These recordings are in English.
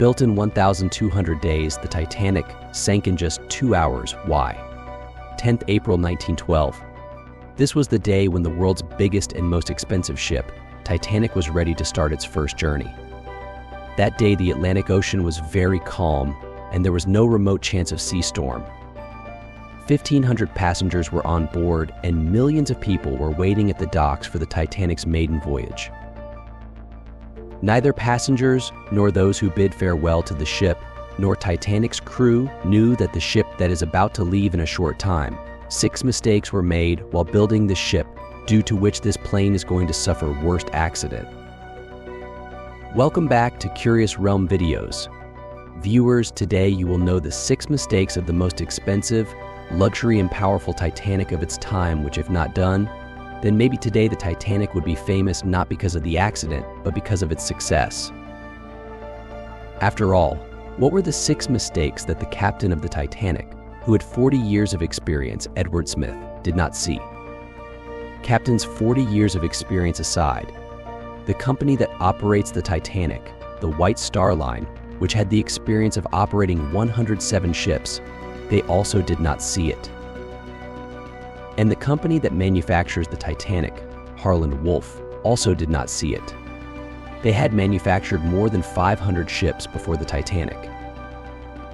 Built in 1,200 days, the Titanic sank in just 2 hours. Why? 10th April 1912. This was the day when the world's biggest and most expensive ship, Titanic, was ready to start its first journey. That day, the Atlantic Ocean was very calm, and there was no remote chance of sea storm. 1,500 passengers were on board, and millions of people were waiting at the docks for the Titanic's maiden voyage. Neither passengers, nor those who bid farewell to the ship, nor Titanic's crew knew that the ship that is about to leave in a short time. 6 mistakes were made while building the ship, due to which this plane is going to suffer worst accident. Welcome back to Curious Realm Videos. Viewers, today you will know the 6 mistakes of the most expensive, luxury and powerful Titanic of its time, which if not done, then maybe today the Titanic would be famous not because of the accident, but because of its success. After all, what were the 6 mistakes that the captain of the Titanic, who had 40 years of experience, Edward Smith, did not see? Captain's 40 years of experience aside, the company that operates the Titanic, the White Star Line, which had the experience of operating 107 ships, they also did not see it. And the company that manufactures the Titanic, Harland Wolff, also did not see it. They had manufactured more than 500 ships before the Titanic.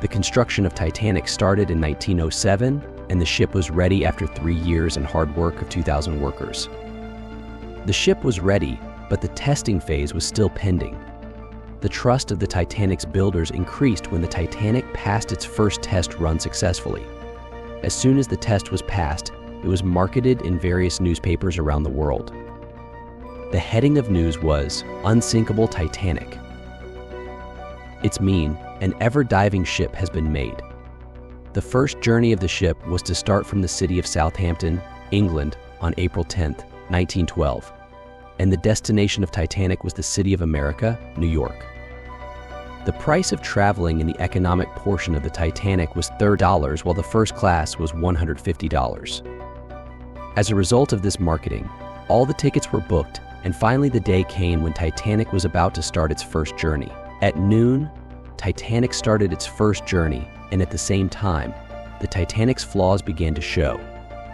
The construction of Titanic started in 1907, and the ship was ready after 3 years and hard work of 2,000 workers. The ship was ready, but the testing phase was still pending. The trust of the Titanic's builders increased when the Titanic passed its first test run successfully. As soon as the test was passed, it was marketed in various newspapers around the world. The heading of news was Unsinkable Titanic. It's mean, an ever-diving ship has been made. The first journey of the ship was to start from the city of Southampton, England, on April 10th, 1912, and the destination of Titanic was the city of America, New York. The price of traveling in the economic portion of the Titanic was $30, while the first class was $150. As a result of this marketing, all the tickets were booked, and finally the day came when Titanic was about to start its first journey. At noon, Titanic started its first journey, and at the same time, the Titanic's flaws began to show.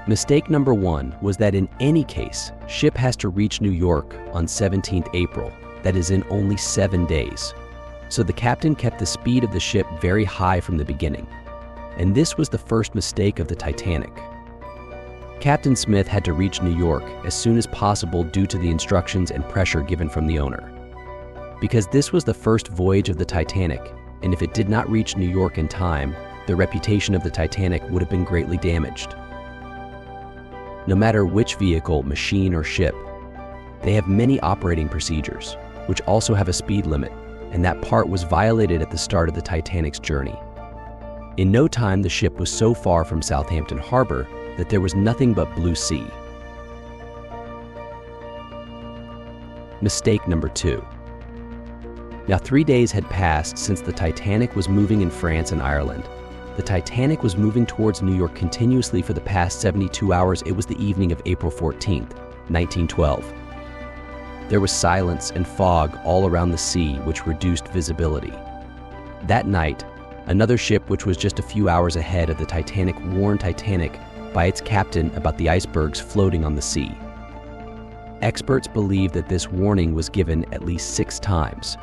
Mistake number 1 was that in any case, ship has to reach New York on 17th April, that is in only 7 days. So the captain kept the speed of the ship very high from the beginning. And this was the first mistake of the Titanic. Captain Smith had to reach New York as soon as possible due to the instructions and pressure given from the owner. Because this was the first voyage of the Titanic, and if it did not reach New York in time, the reputation of the Titanic would have been greatly damaged. No matter which vehicle, machine, or ship, they have many operating procedures, which also have a speed limit, and that part was violated at the start of the Titanic's journey. In no time, the ship was so far from Southampton Harbor that there was nothing but blue sea. Mistake number 2. Now 3 days had passed since the Titanic was moving in France and Ireland. The Titanic was moving towards New York continuously for the past 72 hours. It was the evening of April 14th, 1912. There was silence and fog all around the sea, which reduced visibility. That night, another ship which was just a few hours ahead of the Titanic warned Titanic by its captain about the icebergs floating on the sea. Experts believe that this warning was given at least 6 times.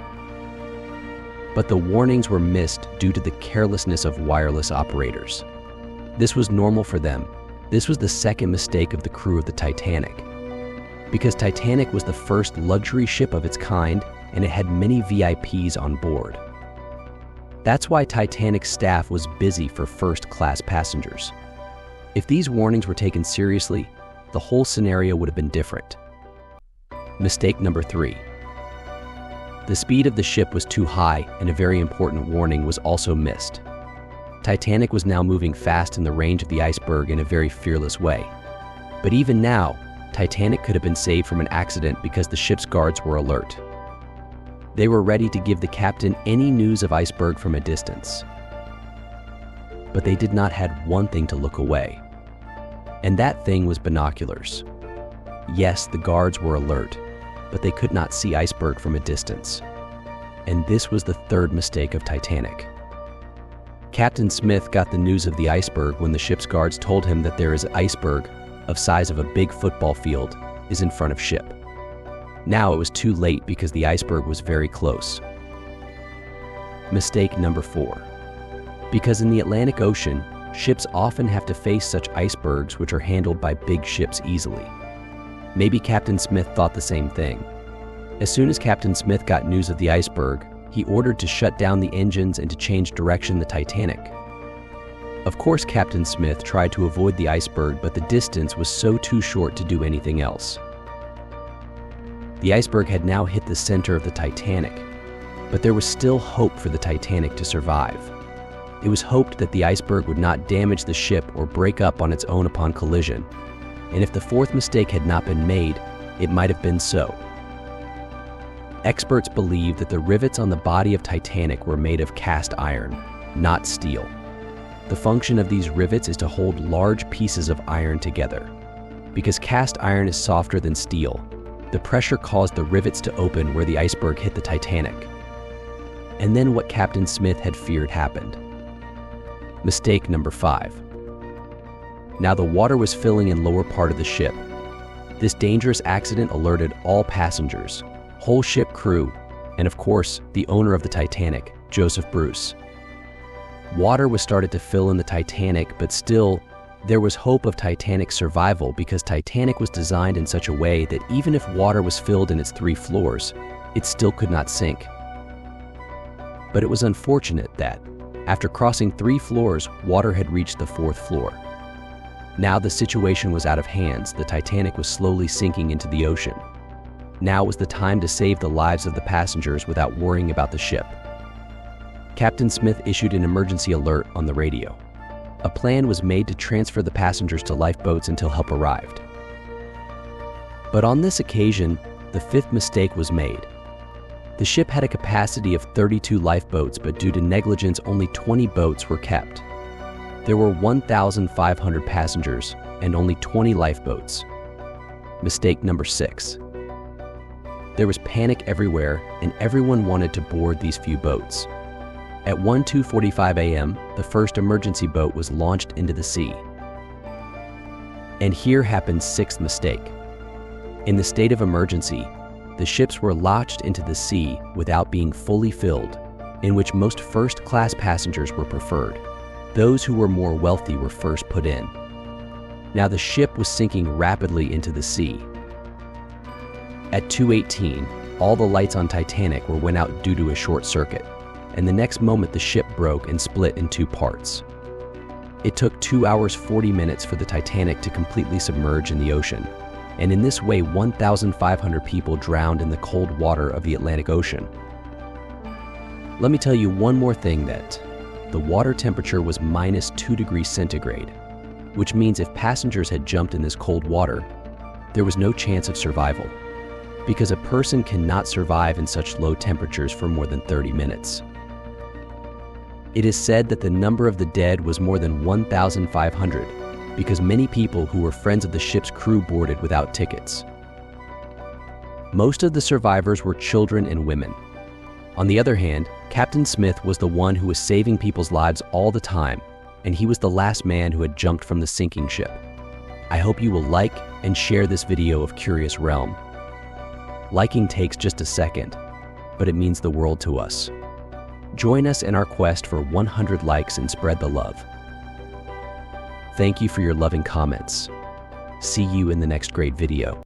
But the warnings were missed due to the carelessness of wireless operators. This was normal for them. This was the second mistake of the crew of the Titanic. Because Titanic was the first luxury ship of its kind, and it had many VIPs on board. That's why Titanic's staff was busy for first-class passengers. If these warnings were taken seriously, the whole scenario would have been different. Mistake number 3. The speed of the ship was too high, and a very important warning was also missed. Titanic was now moving fast in the range of the iceberg in a very fearless way. But even now, Titanic could have been saved from an accident because the ship's guards were alert. They were ready to give the captain any news of iceberg from a distance. But they did not have one thing to look away. And that thing was binoculars. Yes, the guards were alert, but they could not see iceberg from a distance. And this was the third mistake of Titanic. Captain Smith got the news of the iceberg when the ship's guards told him that there is an iceberg of size of a big football field is in front of ship. Now it was too late because the iceberg was very close. Mistake number 4. Because in the Atlantic Ocean, ships often have to face such icebergs which are handled by big ships easily. Maybe Captain Smith thought the same thing. As soon as Captain Smith got news of the iceberg, he ordered to shut down the engines and to change direction the Titanic. Of course, Captain Smith tried to avoid the iceberg, but the distance was too short to do anything else. The iceberg had now hit the center of the Titanic, but there was still hope for the Titanic to survive. It was hoped that the iceberg would not damage the ship or break up on its own upon collision, and if the fourth mistake had not been made, it might have been so. Experts believe that the rivets on the body of Titanic were made of cast iron, not steel. The function of these rivets is to hold large pieces of iron together. Because cast iron is softer than steel, the pressure caused the rivets to open where the iceberg hit the Titanic. And then what Captain Smith had feared happened. Mistake number 5. Now the water was filling in lower part of the ship. This dangerous accident alerted all passengers, whole ship crew, and of course, the owner of the Titanic, Joseph Bruce. Water was started to fill in the Titanic, but still, there was hope of Titanic's survival because Titanic was designed in such a way that even if water was filled in its 3 floors, it still could not sink. But it was unfortunate that, after crossing 3 floors, water had reached the 4th floor. Now the situation was out of hands. The Titanic was slowly sinking into the ocean. Now was the time to save the lives of the passengers without worrying about the ship. Captain Smith issued an emergency alert on the radio. A plan was made to transfer the passengers to lifeboats until help arrived. But on this occasion, the 5th mistake was made. The ship had a capacity of 32 lifeboats, but due to negligence, only 20 boats were kept. There were 1,500 passengers and only 20 lifeboats. Mistake number 6. There was panic everywhere, and everyone wanted to board these few boats. At 2:45 a.m., the first emergency boat was launched into the sea. And here happened 6th mistake. In the state of emergency, the ships were launched into the sea without being fully filled, in which most first-class passengers were preferred. Those who were more wealthy were first put in. Now the ship was sinking rapidly into the sea. At 2:18, all the lights on Titanic went out due to a short circuit, and the next moment the ship broke and split in 2 parts. It took 2 hours 40 minutes for the Titanic to completely submerge in the ocean, and in this way 1,500 people drowned in the cold water of the Atlantic Ocean. Let me tell you one more thing, that the water temperature was -2 degrees centigrade, which means if passengers had jumped in this cold water, there was no chance of survival, because a person cannot survive in such low temperatures for more than 30 minutes. It is said that the number of the dead was more than 1,500, because many people who were friends of the ship's crew boarded without tickets. Most of the survivors were children and women. On the other hand, Captain Smith was the one who was saving people's lives all the time, and he was the last man who had jumped from the sinking ship. I hope you will like and share this video of Curious Realm. Liking takes just a second, but it means the world to us. Join us in our quest for 100 likes and spread the love. Thank you for your loving comments. See you in the next great video.